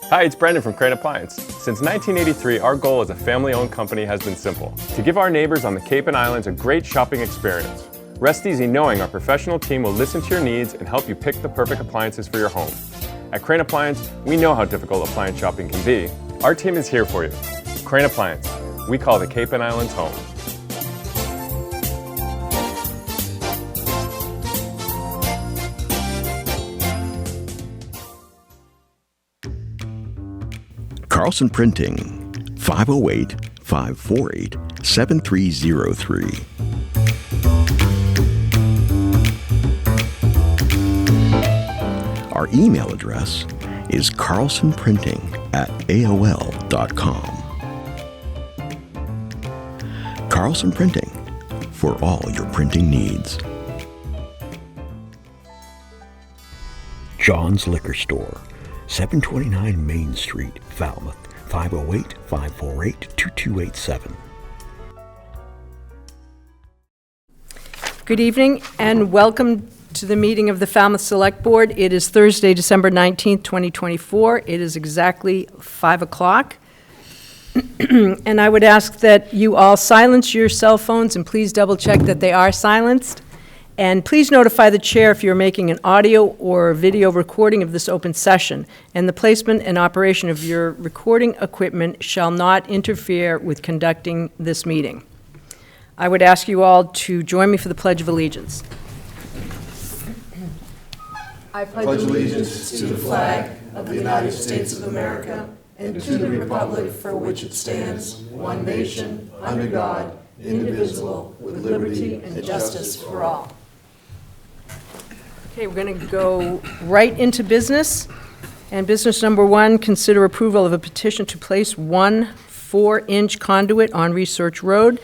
Hi, it's Brendan from Crane Appliance. Since 1983, our goal as a family-owned company has been simple: to give our neighbors on the Cape and Islands a great shopping experience. Rest easy knowing our professional team will listen to your needs and help you pick the perfect appliances for your home. At Crane Appliance, we know how difficult appliance shopping can be. Our team is here for you. Crane Appliance, we call the Cape and Islands home. Carlson Printing, 508-548-7303. Our email address is carlsonprinting@aol.com. Carlson Printing, for all your printing needs. John's Liquor Store, 729 Main Street, Falmouth, 508-548-2287. Good evening and welcome to the meeting of the Falmouth Select Board. It is Thursday, December 19th, 2024. It is exactly 5 o'clock. And I would ask that you all silence your cell phones and please double check that they are silenced. And please notify the chair if you're making an audio or video recording of this open session. And the placement and operation of your recording equipment shall not interfere with conducting this meeting. I would ask you all to join me for the Pledge of Allegiance. I pledge allegiance to the flag of the United States of America and to the republic for which it stands, one nation, under God, indivisible, with liberty and justice for all. Okay, we're going to go right into business. And business number one, consider approval of a petition to place one 4-inch conduit on Research Road,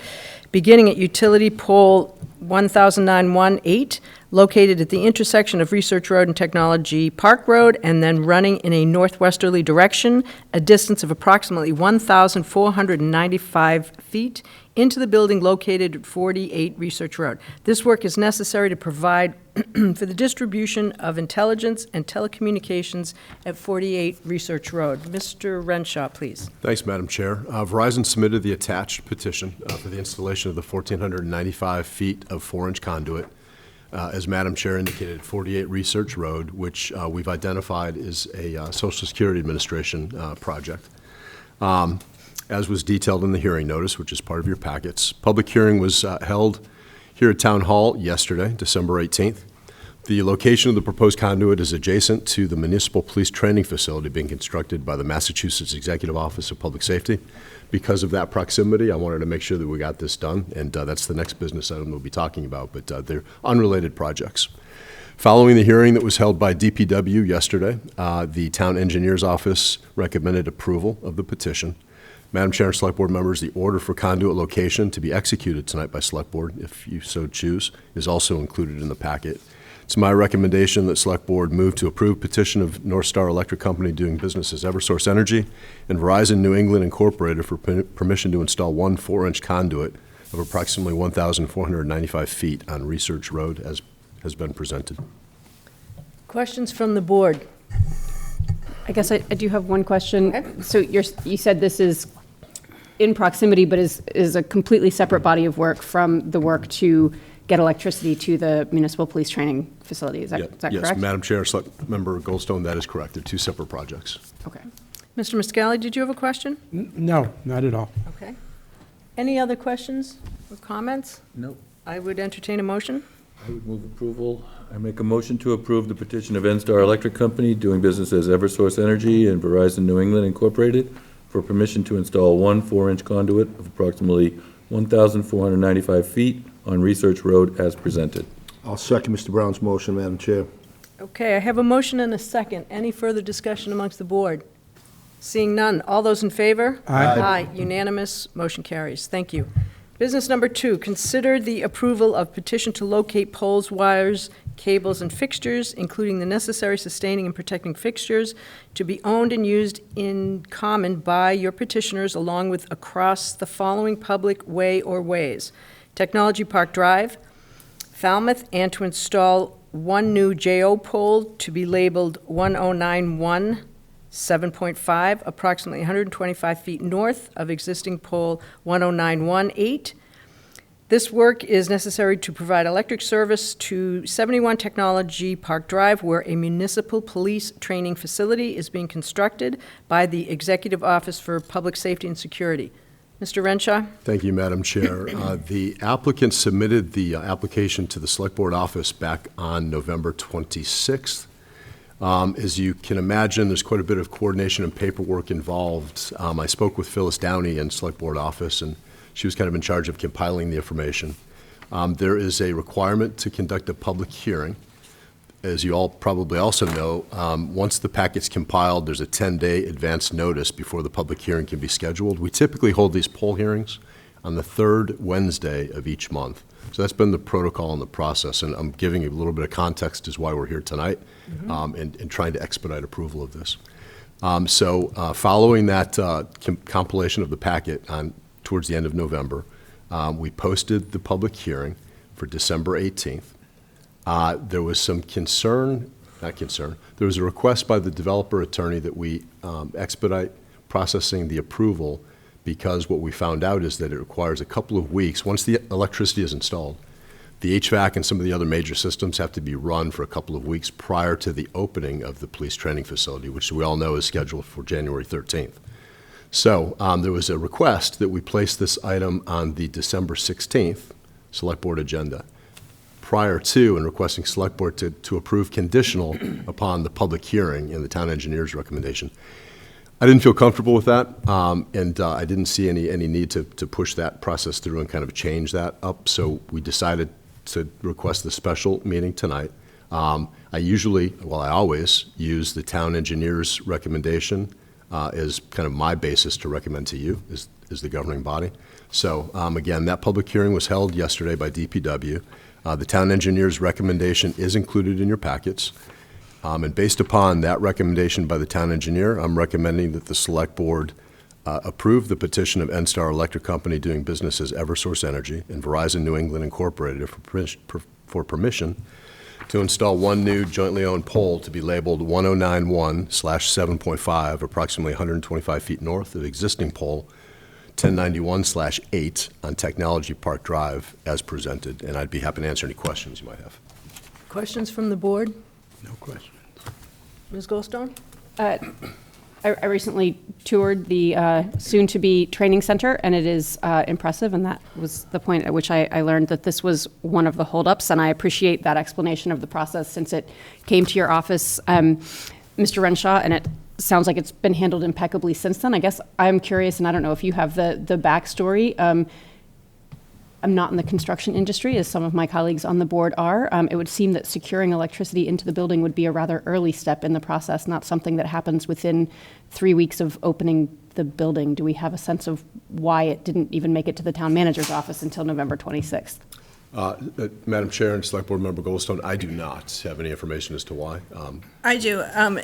beginning at utility pole 100918, located at the intersection of Research Road and Technology Park Road, and then running in a northwesterly direction, a distance of approximately 1,495 feet, into the building located at 48 Research Road. This work is necessary to provide for the distribution of intelligence and telecommunications at 48 Research Road. Mr. Renshaw, please. Thanks, Madam Chair. Verizon submitted the attached petition for the installation of the 1,495 feet of 4-inch conduit, as Madam Chair indicated, 48 Research Road, which we've identified as a Social Security Administration project. As was detailed in the hearing notice, which is part of your packets. Public hearing was held here at Town Hall yesterday, December 18th. The location of the proposed conduit is adjacent to the Municipal Police Training Facility being constructed by the Massachusetts Executive Office of Public Safety. Because of that proximity, I wanted to make sure that we got this done, and that's the next business item we'll be talking about, but they're unrelated projects. Following the hearing that was held by DPW yesterday, the Town Engineer's Office recommended approval of the petition. Madam Chair and Select Board members, the order for conduit location to be executed tonight by Select Board, if you so choose, is also included in the packet. It's my recommendation that Select Board move to approve petition of North Star Electric Company doing business as Eversource Energy and Verizon New England Incorporated for permission to install one 4-inch conduit of approximately 1,495 feet on Research Road as has been presented. Questions from the board? I guess I do have one question. Okay. So you said this is in proximity, but is a completely separate body of work from the work to get electricity to the municipal police training facility. Is that correct? Yes, Madam Chair, Select Member Goldstone, that is correct. They're two separate projects. Okay. Mr. Muscali, did you have a question? No, not at all. Okay. Any other questions or comments? No. I would entertain a motion. I would move approval. I make a motion to approve the petition of NStar Electric Company doing business as Eversource Energy and Verizon New England Incorporated for permission to install one 4-inch conduit of approximately 1,495 feet on Research Road as presented. I'll second Mr. Brown's motion, Madam Chair. Okay, I have a motion and a second. Any further discussion amongst the board? Seeing none. All those in favor? Aye. Aye. Unanimous. Motion carries. Thank you. Business number two, consider the approval of petition to locate poles, wires, cables, and fixtures, including the necessary sustaining and protecting fixtures, to be owned and used in common by your petitioners along with across the following public way or ways: Technology Park Drive, Falmouth, and to install one new JO pole to be labeled 1091 7.5, approximately 125 feet north of existing pole 10918. This work is necessary to provide electric service to 71 Technology Park Drive, where a municipal police training facility is being constructed by the Executive Office for Public Safety and Security. Mr. Renshaw? Thank you, Madam Chair. The applicant submitted the application to the Select Board office back on November 26th. As you can imagine, there's quite a bit of coordination and paperwork involved. I spoke with Phyllis Downey in Select Board office, and she was kind of in charge of compiling the information. There is a requirement to conduct a public hearing. As you all probably also know, once the packet's compiled, there's a 10-day advance notice before the public hearing can be scheduled. We typically hold these poll hearings on the third Wednesday of each month. So that's been the protocol and the process, and I'm giving you a little bit of context as why we're here tonight, and trying to expedite approval of this. Following that compilation of the packet towards the end of November, we posted the public hearing for December 18th. There was some there was a request by the developer attorney that we expedite processing the approval, because what we found out is that it requires a couple of weeks. Once the electricity is installed, the HVAC and some of the other major systems have to be run for a couple of weeks prior to the opening of the police training facility, which we all know is scheduled for January 13th. So there was a request that we place this item on the December 16th Select Board agenda, prior to and requesting Select Board to approve conditional upon the public hearing and the town engineer's recommendation. I didn't feel comfortable with that, and I didn't see any need to push that process through and kind of change that up, so we decided to request the special meeting tonight. I always use the town engineer's recommendation as kind of my basis to recommend to you as the governing body. So again, that public hearing was held yesterday by DPW. The town engineer's recommendation is included in your packets. And based upon that recommendation by the town engineer, I'm recommending that the Select Board approve the petition of NSTAR Electric Company doing business as Eversource Energy and Verizon New England Incorporated for permission to install one new jointly owned pole to be labeled 1091/7.5, approximately 125 feet north of existing pole 1091/8 on Technology Park Drive as presented. And I'd be happy to answer any questions you might have. Questions from the board? No question. Ms. Goldstone? I recently toured the soon-to-be training center, and it is impressive, and that was the point at which I learned that this was one of the holdups, and I appreciate that explanation of the process since it came to your office, Mr. Renshaw, and it sounds like it's been handled impeccably since then. I guess I'm curious, and I don't know if you have the backstory. I'm not in the construction industry, as some of my colleagues on the board are. It would seem that securing electricity into the building would be a rather early step in the process, not something that happens within 3 weeks of opening the building. Do we have a sense of why it didn't even make it to the town manager's office until November 26th? Madam Chair and Select Board Member Goldstone, I do not have any information as to why. I do.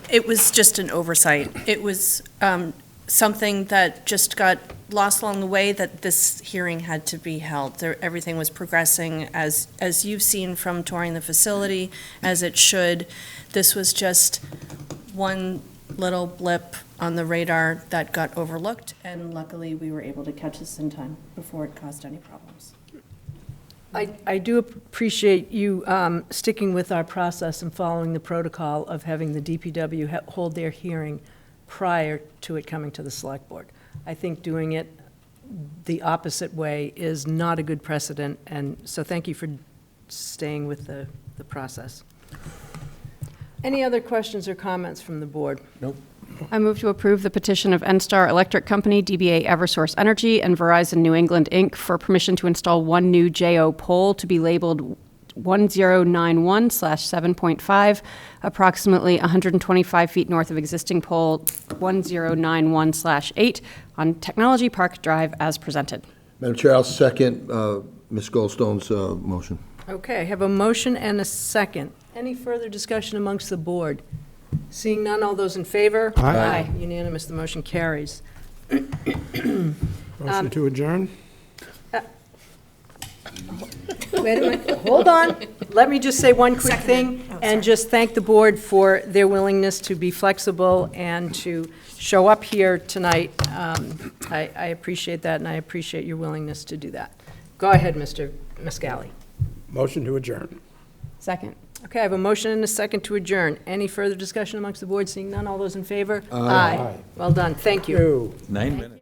It was just an oversight. It was something that just got lost along the way, that this hearing had to be held. Everything was progressing as you've seen from touring the facility, as it should. This was just one little blip on the radar that got overlooked, and luckily we were able to catch this in time before it caused any problems. I do appreciate you sticking with our process and following the protocol of having the DPW hold their hearing prior to it coming to the Select Board. I think doing it the opposite way is not a good precedent, and so thank you for staying with the process. Any other questions or comments from the board? Nope. I move to approve the petition of NSTAR Electric Company, DBA Eversource Energy, and Verizon New England, Inc. for permission to install one new JO pole to be labeled 1091/7.5, approximately 125 feet north of existing pole 1091/8 on Technology Park Drive as presented. Madam Chair, I'll second Ms. Goldstone's motion. Okay, I have a motion and a second. Any further discussion amongst the board? Seeing none, all those in favor? Aye. Unanimous, the motion carries. Motion to adjourn? Wait a minute, hold on. Let me just say one quick thing. And just thank the board for their willingness to be flexible and to show up here tonight. I appreciate that, and I appreciate your willingness to do that. Go ahead, Mr. Mascali. Motion to adjourn. Second. Okay, I have a motion and a second to adjourn. Any further discussion amongst the board? Seeing none, all those in favor? Aye. Well done, thank you. 9 minutes.